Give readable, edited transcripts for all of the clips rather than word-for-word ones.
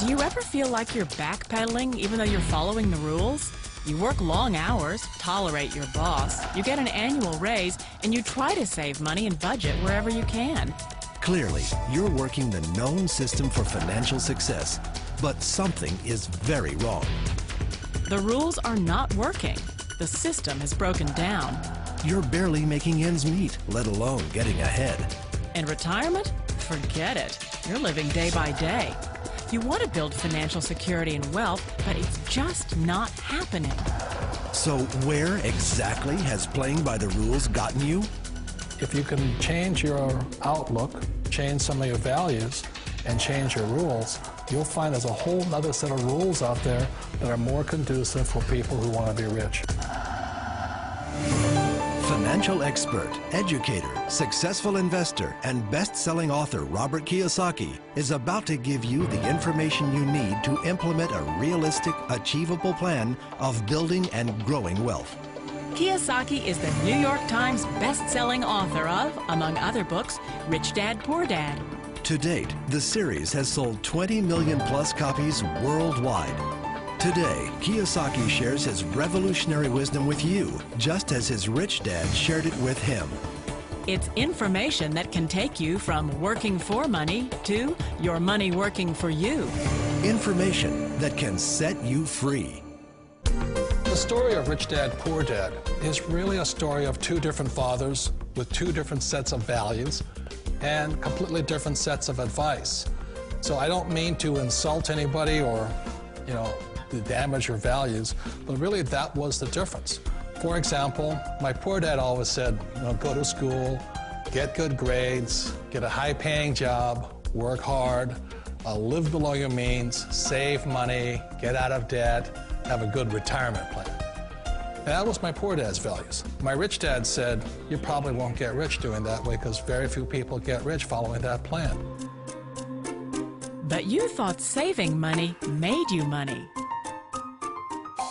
Do you ever feel like you're backpedaling even though you're following the rules? You work long hours, tolerate your boss, you get an annual raise, and you try to save money and budget wherever you can. Clearly, you're working the known system for financial success, but something is very wrong. The rules are not working. The system has broken down. You're barely making ends meet, let alone getting ahead. And retirement? Forget it. You're living day by day. You want to build financial security and wealth, but it's just not happening. So where exactly has playing by the rules gotten you? If you can change your outlook, change some of your values, and change your rules, you'll find there's a whole other set of rules out there that are more conducive for people who want to be rich. Financial expert, educator, successful investor, and best-selling author Robert Kiyosaki is about to give you the information you need to implement a realistic, achievable plan of building and growing wealth. Kiyosaki is the New York Times best-selling author of, among other books, Rich Dad, Poor Dad. To date, the series has sold 20 million plus copies worldwide. Today, Kiyosaki shares his revolutionary wisdom with you, just as his rich dad shared it with him. It's information that can take you from working for money to your money working for you. Information that can set you free. The story of Rich Dad, Poor Dad is really a story of two different fathers with two different sets of values and completely different sets of advice. So I don't mean to insult anybody or, to damage your values, but really that was the difference. For example, my poor dad always said, go to school, get good grades, get a high-paying job, work hard, live below your means, save money, get out of debt, have a good retirement plan. And that was my poor dad's values. My rich dad said, you probably won't get rich doing that way because very few people get rich following that plan. But you thought saving money made you money.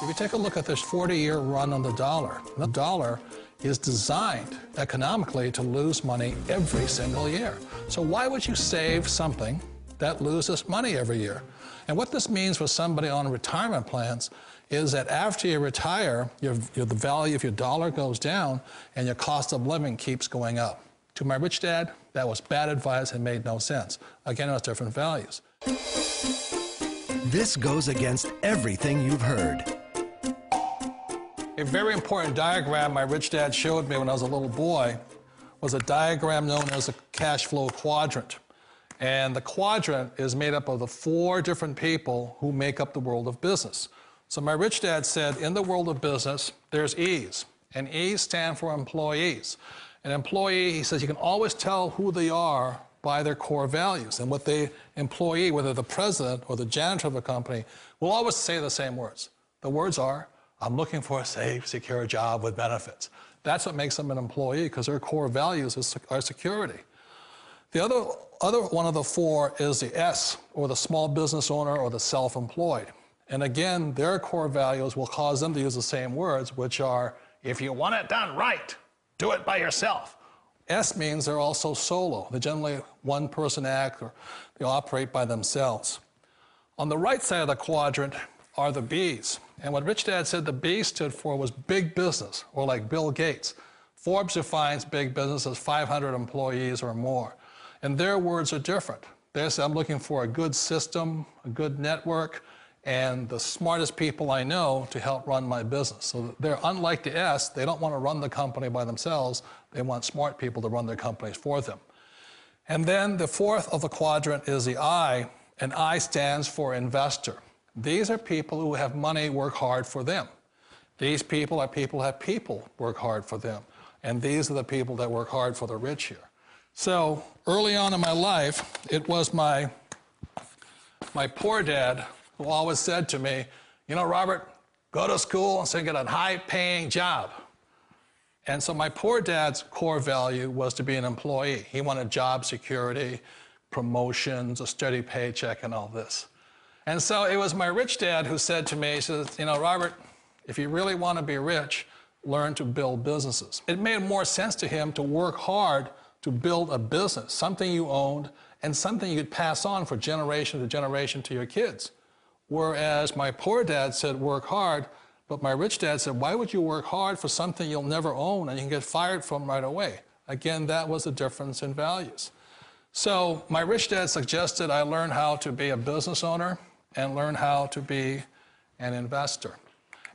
If you take a look at this 40-year run on the dollar is designed economically to lose money every single year. So why would you save something that loses money every year? And what this means for somebody on retirement plans is that after you retire, the value of your dollar goes down and your cost of living keeps going up. To my rich dad, that was bad advice and made no sense. Again, it was different values. This goes against everything you've heard. A very important diagram my rich dad showed me when I was a little boy was a diagram known as a cash flow quadrant. And the quadrant is made up of the 4 different people who make up the world of business. So my rich dad said, in the world of business, there's E's, and E's stand for employees. An employee, he says, you can always tell who they are by their core values. And what the employee, whether the president or the janitor of a company, will always say the same words. The words are, I'm looking for a safe, secure job with benefits. That's what makes them an employee, because their core values are security. The other one of the 4 is the S, or the small business owner or the self-employed. And again, their core values will cause them to use the same words, which are, if you want it done right, do it by yourself. S means they're also solo. They're generally one-person act, or they operate by themselves. On the right side of the quadrant are the B's. And what Rich Dad said the B stood for was big business, or like Bill Gates. Forbes defines big business as 500 employees or more. And their words are different. They say, I'm looking for a good system, a good network, and the smartest people I know to help run my business. So they're unlike the S. They don't want to run the company by themselves. They want smart people to run their companies for them. And then the 4th of the quadrant is the I, and I stands for investor. These are people who have money work hard for them. These people are people who have people work hard for them. And these are the people that work hard for the rich here. So early on in my life, it was my poor dad who always said to me, Robert, go to school and so get a high-paying job. And so my poor dad's core value was to be an employee. He wanted job security, promotions, a steady paycheck, and all this. And so it was my rich dad who said to me, he says, Robert, if you really want to be rich, learn to build businesses. It made more sense to him to work hard to build a business, something you owned and something you could pass on for generation to generation to your kids. Whereas my poor dad said, work hard, but my rich dad said, why would you work hard for something you'll never own and you can get fired from right away? Again, that was the difference in values. So my rich dad suggested I learn how to be a business owner and learn how to be an investor.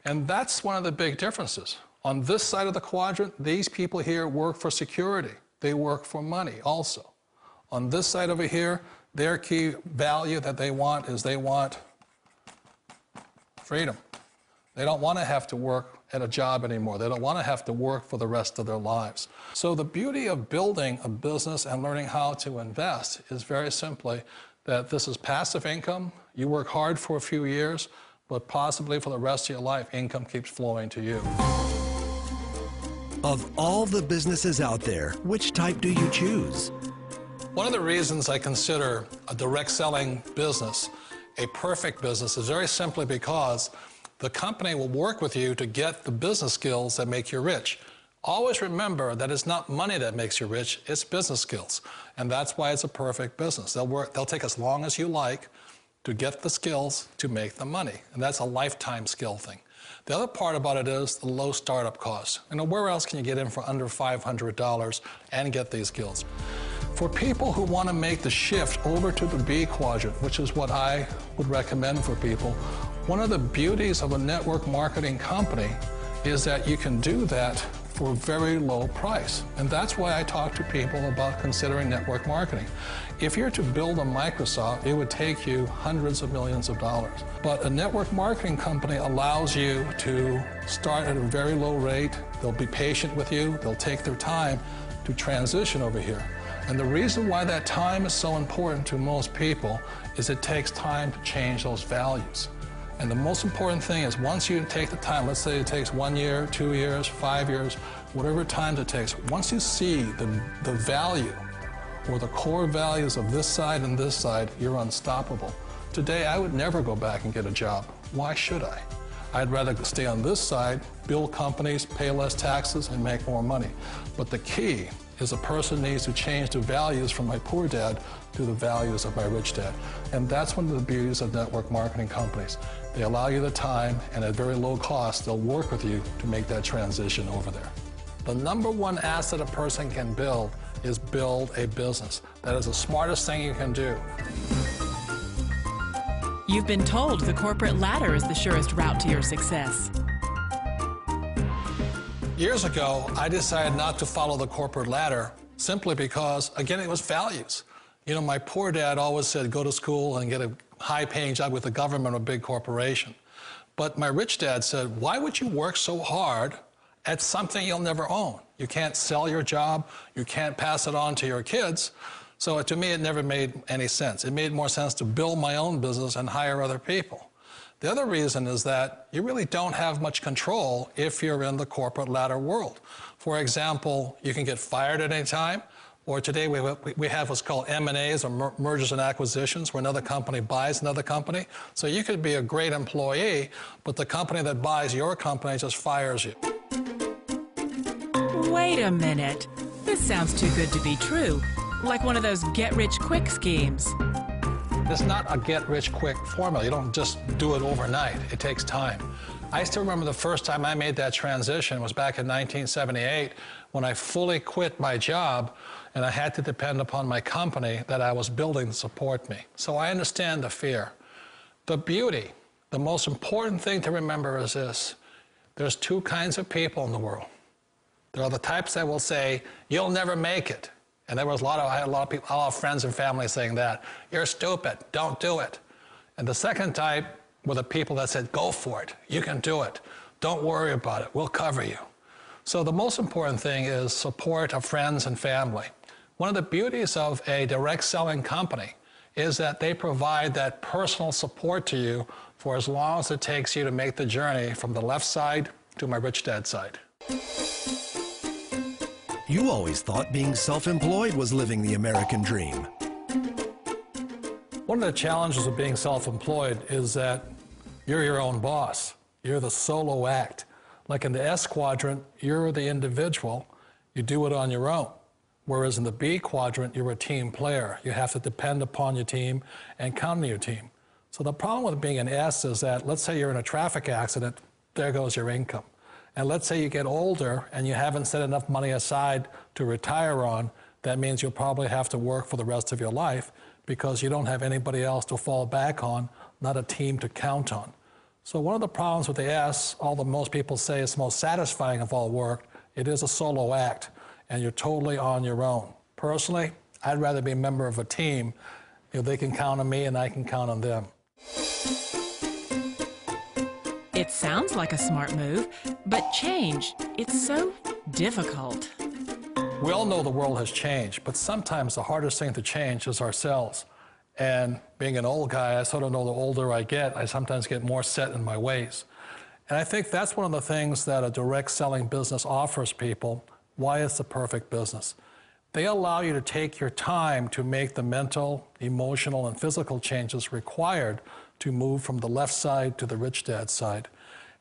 And that's one of the big differences. On this side of the quadrant, these people here work for security. They work for money also. On this side over here, their key value that they want is they want freedom. They don't want to have to work at a job anymore. They don't want to have to work for the rest of their lives. So the beauty of building a business and learning how to invest is very simply that this is passive income. You work hard for a few years, but possibly for the rest of your life, income keeps flowing to you. Of all the businesses out there, which type do you choose? One of the reasons I consider a direct selling business a perfect business is very simply because the company will work with you to get the business skills that make you rich. Always remember that it's not money that makes you rich, it's business skills. And that's why it's a perfect business. They'll take as long as you like to get the skills to make the money. And that's a lifetime skill thing. The other part about it is the low startup cost. You know, where else can you get in for under $500 and get these skills? For people who want to make the shift over to the B quadrant, which is what I would recommend for people, one of the beauties of a network marketing company is that you can do that for a very low price. And that's why I talk to people about considering network marketing. If you're to build a Microsoft, it would take you hundreds of millions of dollars. But a network marketing company allows you to start at a very low rate. They'll be patient with you. They'll take their time to transition over here. And the reason why that time is so important to most people is it takes time to change those values. And the most important thing is once you take the time, let's say it takes 1 year, 2 years, 5 years, whatever time it takes, once you see the value or the core values of this side and this side, you're unstoppable. Today, I would never go back and get a job. Why should I? I'd rather stay on this side, build companies, pay less taxes, and make more money. But the key is a person needs to change the values from my poor dad to the values of my rich dad. And that's one of the beauties of network marketing companies. They allow you the time, and at very low cost, they'll work with you to make that transition over there. The number one asset a person can build is build a business. That is the smartest thing you can do. You've been told the corporate ladder is the surest route to your success. Years ago, I decided not to follow the corporate ladder simply because, again, it was values. You know, my poor dad always said, go to school and get a high-paying job with the government or a big corporation. But my rich dad said, why would you work so hard at something you'll never own? You can't sell your job. You can't pass it on to your kids. So to me, it never made any sense. It made more sense to build my own business and hire other people. The other reason is that you really don't have much control if you're in the corporate ladder world. For example, you can get fired at any time, or today we have what's called M&As, or mergers and acquisitions, where another company buys another company. So you could be a great employee, but the company that buys your company just fires you. Wait a minute. This sounds too good to be true. Like one of those get-rich-quick schemes. It's not a get-rich-quick formula. You don't just do it overnight. It takes time. I still remember the first time I made that transition was back in 1978 when I fully quit my job and I had to depend upon my company that I was building to support me. So I understand the fear. The beauty, the most important thing to remember is this. There's two kinds of people in the world. There are the types that will say, you'll never make it. And there was I had a lot of people, a lot of friends and family saying that. You're stupid, don't do it. And the second type were the people that said, go for it, you can do it. Don't worry about it, we'll cover you. So the most important thing is support of friends and family. One of the beauties of a direct selling company is that they provide that personal support to you for as long as it takes you to make the journey from the left side to my rich dad side. You always thought being self-employed was living the American dream. One of the challenges of being self-employed is that you're your own boss. You're the solo act. Like in the S quadrant, you're the individual. You do it on your own. Whereas in the B quadrant, you're a team player. You have to depend upon your team and count on your team. So the problem with being an S is that, let's say you're in a traffic accident, there goes your income. And let's say you get older and you haven't set enough money aside to retire on, that means you'll probably have to work for the rest of your life because you don't have anybody else to fall back on, not a team to count on. So one of the problems with the S, although most people say it's the most satisfying of all work, it is a solo act, and you're totally on your own. Personally, I'd rather be a member of a team. They can count on me and I can count on them. It sounds like a smart move, but change, it's so difficult. We all know the world has changed, but sometimes the hardest thing to change is ourselves. And being an old guy, I sort of know the older I get, I sometimes get more set in my ways. And I think that's one of the things that a direct selling business offers people, why it's the perfect business. They allow you to take your time to make the mental, emotional, and physical changes required to move from the left side to the rich dad side.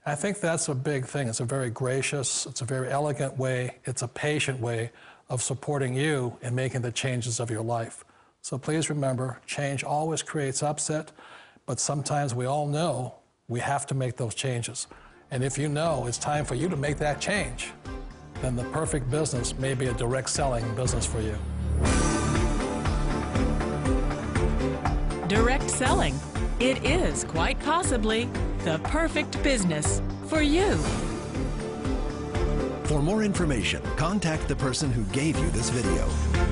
And I think that's a big thing. It's a very gracious, it's a very elegant way, it's a patient way of supporting you in making the changes of your life. So please remember, change always creates upset, but sometimes we all know we have to make those changes. And if you know it's time for you to make that change, then the perfect business may be a direct selling business for you. Direct selling. It is quite possibly the perfect business for you. For more information, contact the person who gave you this video.